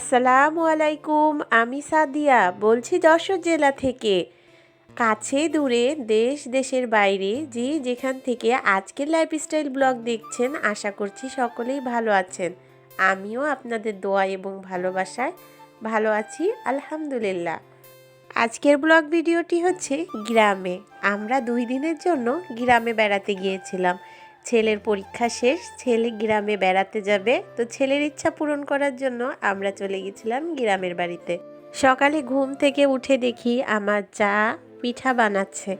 আসসালামু আলাইকুম। আমি সাদিয়া বলছি যশোর জেলা থেকে। কাছে দূরে দেশ দেশের বাইরে যে যেখান থেকে আজকের লাইফস্টাইল ব্লগ দেখছেন, আশা করছি সকলেই ভালো আছেন। আমিও আপনাদের দোয়া এবং ভালোবাসায় ভালো আছি, আলহামদুলিল্লাহ। আজকের ব্লগ ভিডিওটি হচ্ছে গ্রামে। আমরা 2 দিনের জন্য গ্রামে বেড়াতে গিয়েছিলাম। ছেলের পরীক্ষা শেষ, ছেলে গ্রামে বেড়াতে যাবে, তো ছেলের ইচ্ছা পূরণ করার জন্য আমরা চলে গেছিলাম গ্রামের বাড়িতে। সকালে ঘুম থেকে উঠে দেখি আমার যা পিঠা বানাচ্ছে।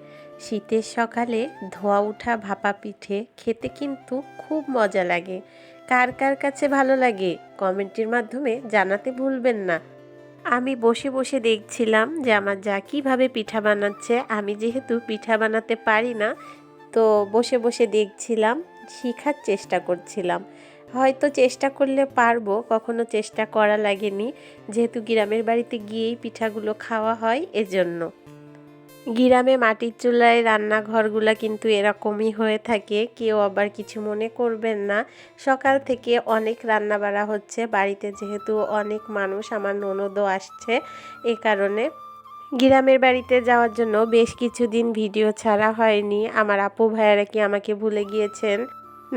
শীতের সকালে ধোয়া ওঠা ভাপা পিঠে খেতে কিন্তু খুব মজা লাগে। কার কার কাছে ভালো লাগে কমেন্টের মাধ্যমে জানাতে ভুলবেন না। আমি বসে বসে দেখছিলাম যে আমার যা কীভাবে পিঠা বানাচ্ছে। আমি যেহেতু পিঠা বানাতে পারি না, তো বসে বসে দেখছিলাম, শেখার চেষ্টা করছিলাম। হয়তো চেষ্টা করলে পারবো, কখনো চেষ্টা করা লাগেনি, যেহেতু গ্রামের বাড়িতে গিয়েই পিঠাগুলো খাওয়া হয় এজন্য। গ্রামে মাটির চুলায় রান্নাঘরগুলা কিন্তু এরকমই হয়ে থাকে, কেউ আবার কিছু মনে করবেন না। সকাল থেকে অনেক রান্না বাড়া হচ্ছে বাড়িতে, যেহেতু অনেক মানুষ, আমার ননদও আসছে, এই কারণে গ্রামের বাড়িতে যাওয়ার জন্য বেশ কিছুদিন ভিডিও ছাড়া হয়নি। আমার আপু ভাইয়ারা কি আমাকে ভুলে গিয়েছেন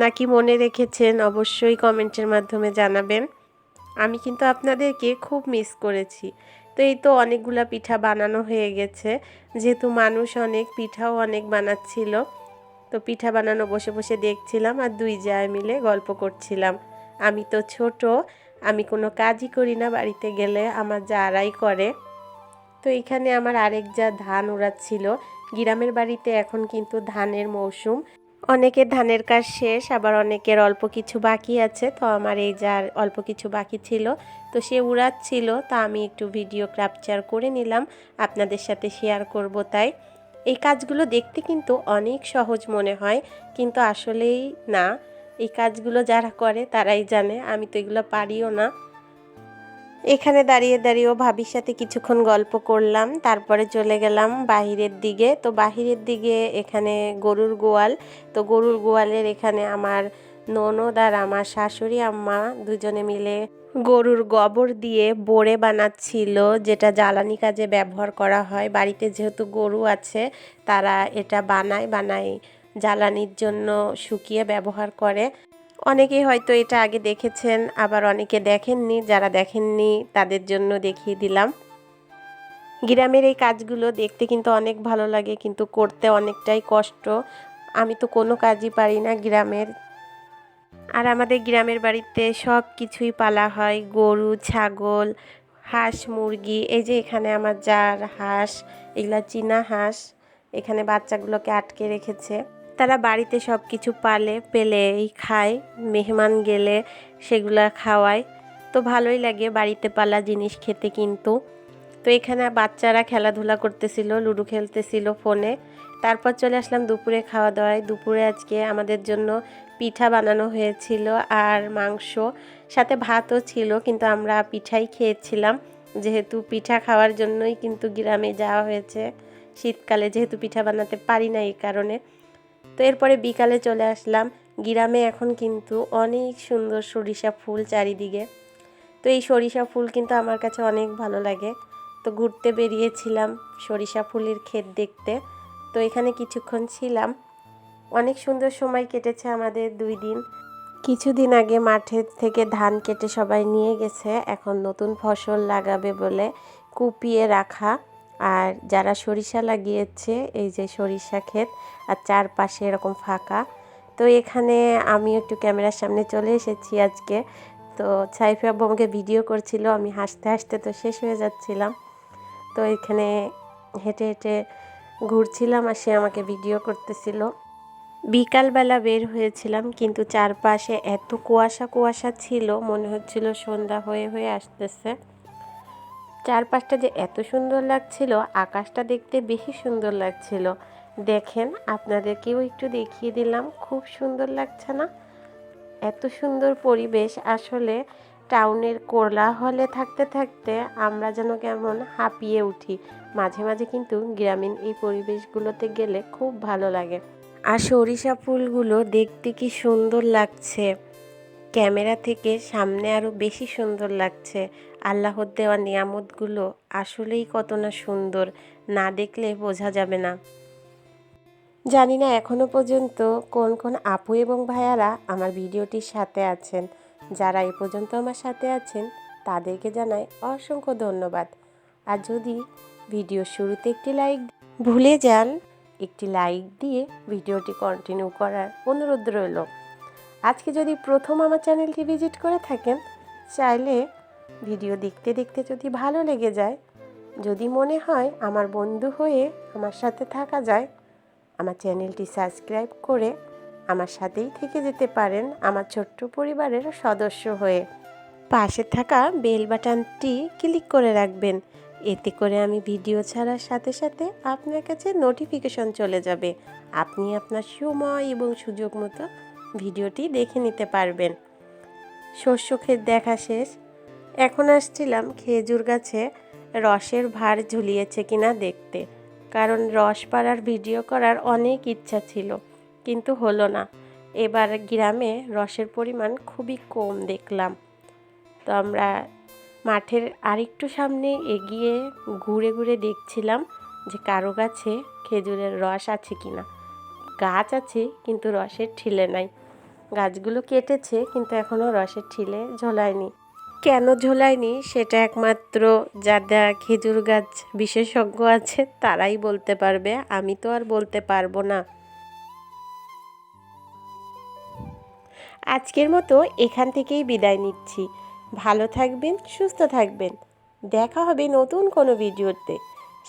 নাকি মনে রেখেছেন, অবশ্যই কমেন্টের মাধ্যমে জানাবেন। আমি কিন্তু আপনাদেরকে খুব মিস করেছি। তো এই তো অনেকগুলা পিঠা বানানো হয়ে গেছে, যেহেতু মানুষ অনেক, পিঠাও অনেক বানাচ্ছিল। তো পিঠা বানানো বসে বসে দেখছিলাম আর 2 জায় মিলে গল্প করছিলাম। আমি তো ছোট, আমি কোনো কাজই করি না, বাড়িতে গেলে আমার যারাই করে। তো এখানে আমার আরেক যা ধান উড়াচ্ছিল। গ্রামের বাড়িতে এখন কিন্তু ধানের মৌসুম, অনেকের ধানের কাজ শেষ, আবার অনেকের অল্প কিছু বাকি আছে। তো আমার এই যার অল্প কিছু বাকি ছিল, তো সে উড়াচ্ছিল, তা আমি একটু ভিডিও ক্যাপচার করে নিলাম, আপনাদের সাথে শেয়ার করব। তাই এই কাজগুলো দেখতে কিন্তু অনেক সহজ মনে হয়, কিন্তু আসলেই না। এই কাজগুলো যারা করে তারাই জানে, আমি তো এগুলো পারিও না। এখানে দাঁড়িয়ে দাঁড়িয়েও ভাবির সাথে কিছুক্ষণ গল্প করলাম, তারপরে চলে গেলাম বাহিরের দিকে। তো বাহিরের দিকে এখানে গরুর গোয়াল, তো গরুর গোয়ালের এখানে আমার ননদ আর আমার শাশুড়ি আম্মা দুজনে মিলে গরুর গোবর দিয়ে বড়ে বানাচ্ছিল, যেটা জ্বালানি কাজে ব্যবহার করা হয়। বাড়িতে যেহেতু গরু আছে, তারা এটা বানায় জ্বালানির জন্য শুকিয়ে ব্যবহার করে। অনেকেই হয়তো এটা আগে দেখেছেন, আবার অনেকে দেখেননি। যারা দেখেননি তাদের জন্য দেখিয়ে দিলাম। গ্রামের এই কাজগুলো দেখতে কিন্তু অনেক ভালো লাগে, কিন্তু করতে অনেকটাই কষ্ট। আমি তো কোনো কাজই পারি না গ্রামের। আর আমাদের গ্রামের বাড়িতে সব কিছুই পালা হয়, গরু, ছাগল, হাঁস, মুরগি। এই যে এখানে আমার যার হাঁস, এগুলা চীনা হাঁস, এখানে বাচ্চাগুলোকে আটকে রেখেছে। তারা বাড়িতে সব কিছু পেলেই খায়, মেহমান গেলে সেগুলা খাওয়ায়। তো ভালোই লাগে বাড়িতে পালা জিনিস খেতে কিন্তু। তো এখানে বাচ্চারা খেলাধুলা করতেছিল, লুডো খেলতেছিল ফোনে। তারপর চলে আসলাম দুপুরে খাওয়া দাওয়ায়। দুপুরে আজকে আমাদের জন্য পিঠা বানানো হয়েছিল আর মাংস, সাথে ভাতও ছিল, কিন্তু আমরা পিঠাই খেয়েছিলাম, যেহেতু পিঠা খাওয়ার জন্যই কিন্তু গ্রামে যাওয়া হয়েছে। শীতকালে যেহেতু পিঠা বানাতে পারি না, এই কারণে। তো এরপরে বিকালে চলে আসলাম। গ্রামে এখন কিন্তু অনেক সুন্দর সরিষা ফুল চারিদিকে। তো এই সরিষা ফুল কিন্তু আমার কাছে অনেক ভালো লাগে। তো ঘুরতে বেরিয়েছিলাম সরিষা ফুলের ক্ষেত দেখতে। তো এখানে কিছুক্ষণ ছিলাম, অনেক সুন্দর সময় কেটেছে আমাদের 2 দিন। কিছুদিন আগে মাঠে থেকে ধান কেটে সবাই নিয়ে গেছে, এখন নতুন ফসল লাগাবে বলে কুপিয়ে রাখা। আর যারা সরিষা লাগিয়েছে, এই যে সরিষা ক্ষেত, আর চারপাশে এরকম ফাঁকা। তো এখানে আমি একটু ক্যামেরার সামনে চলে এসেছি আজকে। তো সাইফি আব্বু আমাকে ভিডিও করছিল, আমি হাসতে হাসতে তো শেষ হয়ে যাচ্ছিলাম। তো এখানে হেঁটে হেঁটে ঘুরছিলাম আর সে আমাকে ভিডিও করতেছিল। বিকালবেলা বের হয়েছিলাম, কিন্তু চারপাশে এত কুয়াশা কুয়াশা ছিল, মনে হচ্ছিল সন্ধ্যা হয়ে হয়ে আসতেছে। চারপাশটা যে এত সুন্দর লাগছিল, আকাশটা দেখতে বেশি সুন্দর লাগছিল। দেখেন, আপনাদেরকেও একটু দেখিয়ে দিলাম, খুব সুন্দর লাগছে না? এত সুন্দর পরিবেশ। আসলে টাউনের কোলাহলে থাকতে থাকতে আমরা যেন কেমন হাঁপিয়ে উঠি। মাঝে মাঝে কিন্তু গ্রামীণ এই পরিবেশগুলোতে গেলে খুব ভালো লাগে। আর সরিষা ফুলগুলো দেখতে কি সুন্দর লাগছে, ক্যামেরা থেকে সামনে আরও বেশি সুন্দর লাগছে। আল্লাহর দেওয়া নিয়ামতগুলো আসলেই কত না সুন্দর, না দেখলে বোঝা যাবে না। জানি না এখনো পর্যন্ত কোন কোন আপু এবং ভাইয়ারা আমার ভিডিওটির সাথে আছেন। যারা এ পর্যন্ত আমার সাথে আছেন তাদেরকে জানাই অসংখ্য ধন্যবাদ। আর যদি ভিডিও শুরুতে একটি লাইক ভুলে যান, একটি লাইক দিয়ে ভিডিওটি কন্টিনিউ করার অনুরোধ রইল। আজকে যদি প্রথম আমার চ্যানেলটি ভিজিট করে থাকেন, চাইলে ভিডিও দেখতে দেখতে যদি ভালো লেগে যায়, যদি মনে হয় আমার বন্ধু হয়ে আমার সাথে থাকা যায়, আমার চ্যানেলটি সাবস্ক্রাইব করে আমার সাথেই থেকে যেতে পারেন আমার ছোট্ট পরিবারের সদস্য হয়ে। পাশে থাকা বেল বাটনটি ক্লিক করে রাখবেন, এতে করে আমি ভিডিও ছাড়ার সাথে সাথে আপনার কাছে নোটিফিকেশন চলে যাবে। আপনি আপনার সময় এবং সুযোগ মতো ভিডিওটি দেখে নিতে পারবেন। শস্য ক্ষেত দেখা শেষ, এখন আসছিলাম খেজুর গাছে রসের ভার ঝুলিয়েছে কিনা দেখতে, কারণ রস পাড়ার ভিডিও করার অনেক ইচ্ছা ছিল, কিন্তু হলো না। এবার গ্রামে রসের পরিমাণ খুবই কম দেখলাম। তো আমরা মাঠের আরেকটু সামনে এগিয়ে ঘুরে ঘুরে দেখছিলাম যে কারো গাছে খেজুরের রস আছে কিনা। গাছ আছে কিন্তু রসের ঠিলে নাই। গাছগুলো কেটেছে কিন্তু এখনও রসের ঠিলে ঝোলায়নি। কেন ঝোলায়নি সেটা একমাত্র যারা খেজুর গাছ বিশেষজ্ঞ আছে তারাই বলতে পারবে, আমি তো আর বলতে পারবো না। আজকের মতো এখান থেকেই বিদায় নিচ্ছি। ভালো থাকবেন, সুস্থ থাকবেন। দেখা হবে নতুন কোনো ভিডিওতে।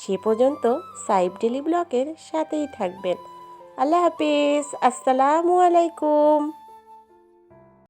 সে পর্যন্ত সাইব ডেলি ব্লগের সাথেই থাকবেন। আল্লাহ হাফেজ, আসসালামু আলাইকুম।